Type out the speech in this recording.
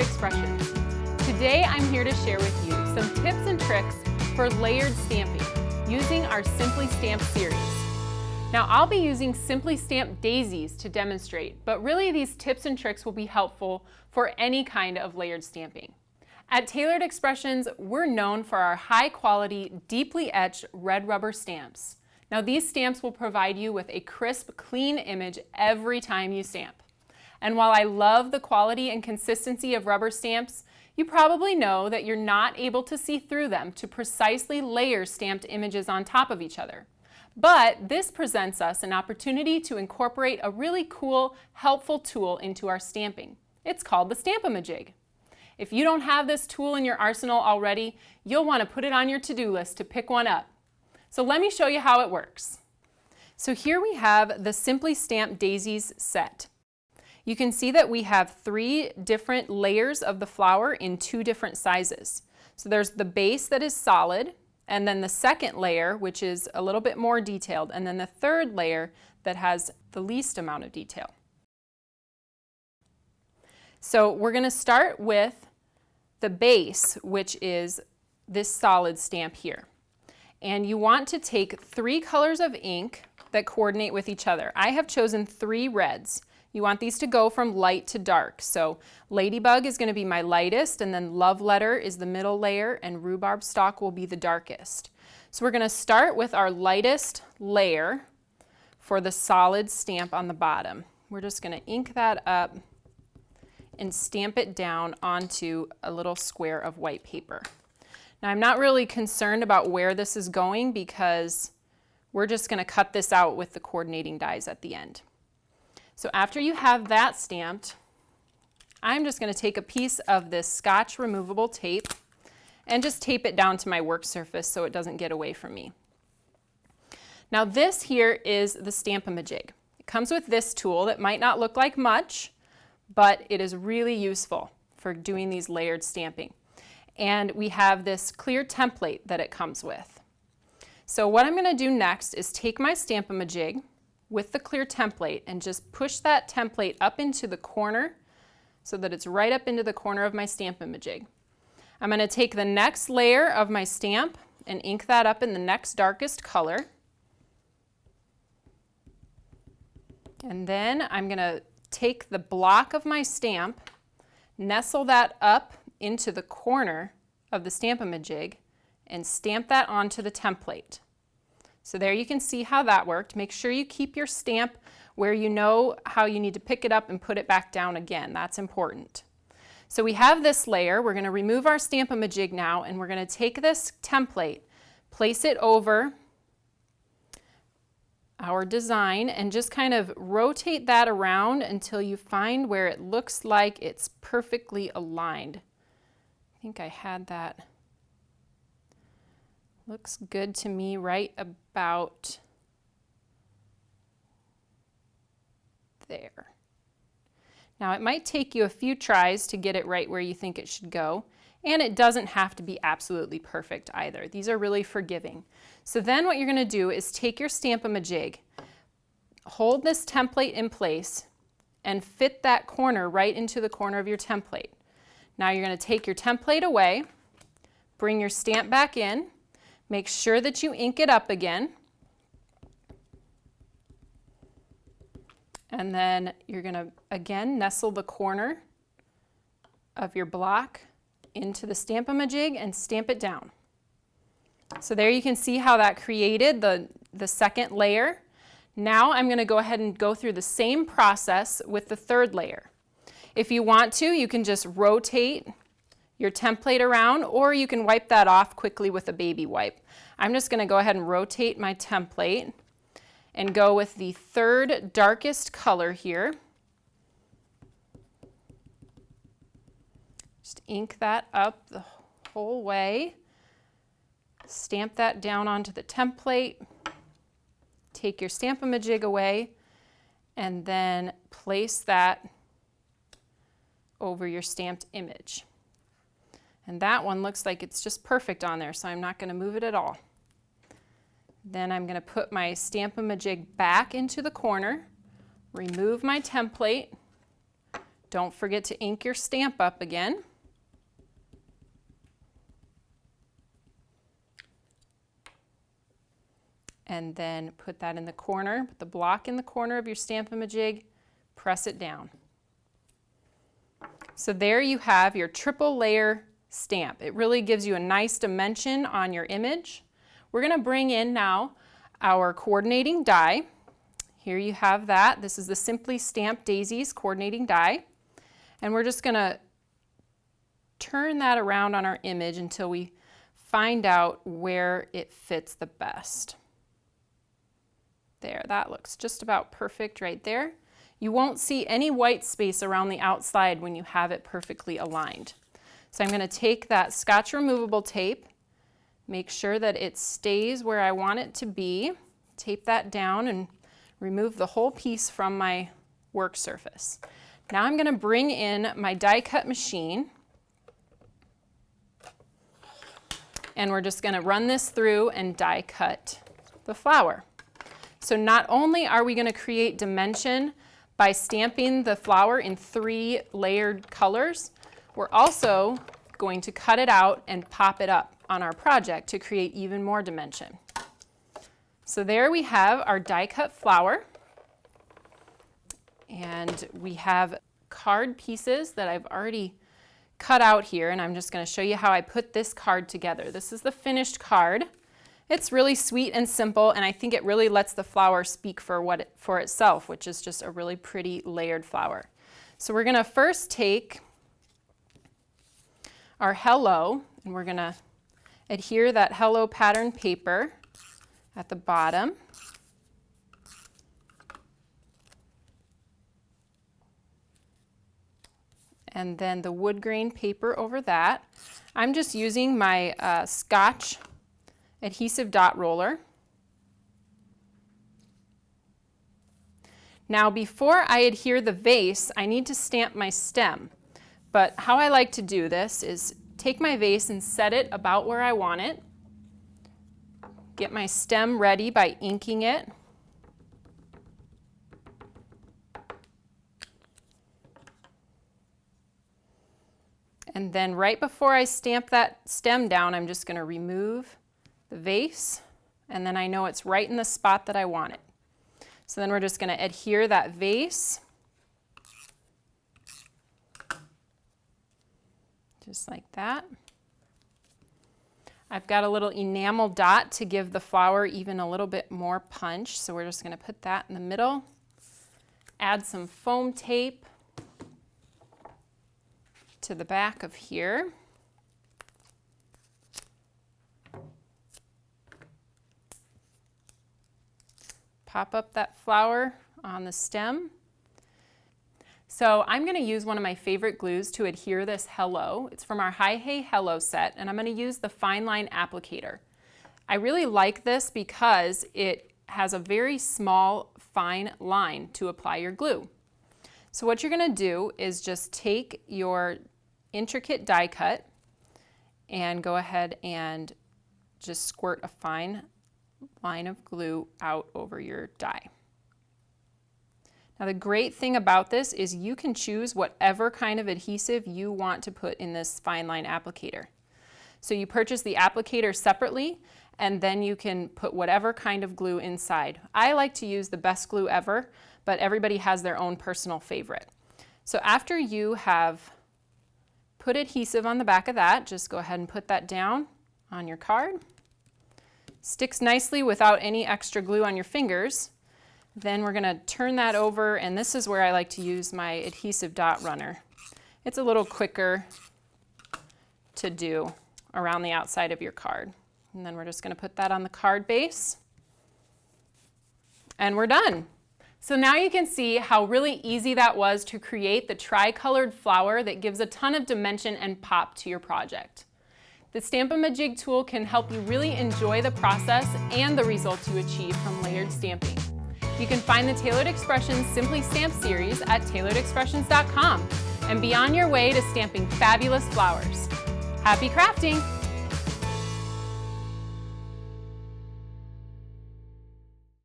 Tailored Expressions. Today I'm here to share with you some tips and tricks for layered stamping using our Simply Stamped series. Now I'll be using Simply Stamped daisies to demonstrate, but really these tips and tricks will be helpful for any kind of layered stamping. At Tailored Expressions, we're known for our high quality, deeply etched red rubber stamps. Now these stamps will provide you with a crisp, clean image every time you stamp. And while I love the quality and consistency of rubber stamps, you probably know that you're not able to see through them to precisely layer stamped images on top of each other. But this presents us an opportunity to incorporate a really cool, helpful tool into our stamping. It's called the stamp-a-ma-jig. If you don't have this tool in your arsenal already, you'll want to put it on your to-do list to pick one up. So let me show you how it works. So here we have the Simply Stamped Daisies set. You can see that we have 3 different layers of the flower in 2 different sizes. So there's the base that is solid, and then the second layer, which is a little bit more detailed, and then the third layer that has the least amount of detail. So we're going to start with the base, which is this solid stamp here. And you want to take 3 colors of ink that coordinate with each other. I have chosen 3 reds. You want these to go from light to dark. So Ladybug is going to be my lightest, and then Love Letter is the middle layer, and Rhubarb Stalk will be the darkest. So we're going to start with our lightest layer for the solid stamp on the bottom. We're just going to ink that up and stamp it down onto a little square of white paper. Now I'm not really concerned about where this is going because we're just going to cut this out with the coordinating dies at the end. So after you have that stamped, I'm just going to take a piece of this Scotch removable tape and just tape it down to my work surface so it doesn't get away from me. Now this here is the stamp-a-ma-jig. It comes with this tool that might not look like much, but it is really useful for doing these layered stamping. And we have this clear template that it comes with. So what I'm going to do next is take my stamp-a-ma-jig with the clear template and just push that template up into the corner so that it's right up into the corner of my stamp-a-ma-jig. I'm going to take the next layer of my stamp and ink that up in the next darkest color. And then I'm going to take the block of my stamp, nestle that up into the corner of the stamp-a-ma-jig, and stamp that onto the template. So there you can see how that worked. Make sure you keep your stamp where you know how you need to pick it up and put it back down again. That's important. So we have this layer. We're going to remove our stamp-a-ma-jig now, and we're going to take this template, place it over our design, and just kind of rotate that around until you find where it looks like it's perfectly aligned. I think I had that. Looks good to me right about there. Now it might take you a few tries to get it right where you think it should go, and it doesn't have to be absolutely perfect either. These are really forgiving. So then what you're going to do is take your stamp-a-ma-jig, hold this template in place, and fit that corner right into the corner of your template. Now you're going to take your template away, bring your stamp back in, make sure that you ink it up again, and then you're going to again nestle the corner of your block into the stamp-a-ma-jig and stamp it down. So there you can see how that created the second layer. Now I'm going to go ahead and go through the same process with the third layer. If you want to, you can just rotate your template around, or you can wipe that off quickly with a baby wipe. I'm just going to go ahead and rotate my template and go with the third darkest color here. Just ink that up the whole way. Stamp that down onto the template. Take your stamp-a-ma-jig away, and then place that over your stamped image. And that one looks like it's just perfect on there, so I'm not going to move it at all. Then I'm going to put my stamp-a-ma-jig back into the corner, remove my template, Don't forget to ink your stamp up again. And then put that in the corner, put the block in the corner of your stamp-a-ma-jig, press it down. So there you have your triple layer stamp. It really gives you a nice dimension on your image. We're going to bring in now our coordinating die. Here you have that. This is the Simply Stamped Daisies coordinating die. And we're just going to turn that around on our image until we find out where it fits the best. There, that looks just about perfect right there. You won't see any white space around the outside when you have it perfectly aligned. So I'm going to take that Scotch removable tape, make sure that it stays where I want it to be, tape that down and remove the whole piece from my work surface. Now I'm going to bring in my die cut machine, and we're just going to run this through and die cut the flower. So not only are we going to create dimension by stamping the flower in 3 layered colors, we're also going to cut it out and pop it up on our project to create even more dimension. So there we have our die cut flower, and we have card pieces that I've already cut out here, and I'm just going to show you how I put this card together. This is the finished card. It's really sweet and simple, and I think it really lets the flower speak for itself, which is just a really pretty layered flower. So we're going to first take our hello, and we're going to adhere that hello pattern paper at the bottom. And then the wood grain paper over that. I'm just using my Scotch adhesive dot roller. Now before I adhere the vase, I need to stamp my stem. But how I like to do this is take my vase and set it about where I want it. Get my stem ready by inking it. And then right before I stamp that stem down, I'm just going to remove the vase, and then I know it's right in the spot that I want it. So then we're just going to adhere that vase, just like that. I've got a little enamel dot to give the flower even a little bit more punch, so we're just going to put that in the middle. Add some foam tape to the back of here. Pop up that flower on the stem. So I'm going to use one of my favorite glues to adhere this hello. It's from our Hi Hey Hello set, and I'm going to use the fine line applicator. I really like this because it has a very small fine line to apply your glue. So what you're going to do is just take your intricate die cut and go ahead and just squirt a fine line of glue out over your die. Now the great thing about this is you can choose whatever kind of adhesive you want to put in this fine line applicator. So you purchase the applicator separately, and then you can put whatever kind of glue inside. I like to use the best glue ever, but everybody has their own personal favorite. So after you have put adhesive on the back of that, just go ahead and put that down on your card. Sticks nicely without any extra glue on your fingers. Then we're going to turn that over, and this is where I like to use my adhesive dot runner. It's a little quicker to do around the outside of your card. And then we're just going to put that on the card base, and we're done. So now you can see how really easy that was to create the tri-colored flower that gives a ton of dimension and pop to your project. The Stamp-a-ma-jig tool can help you really enjoy the process and the results you achieve from layered stamping. You can find the Tailored Expressions Simply Stamp series at tailoredexpressions.com and be on your way to stamping fabulous flowers. Happy crafting!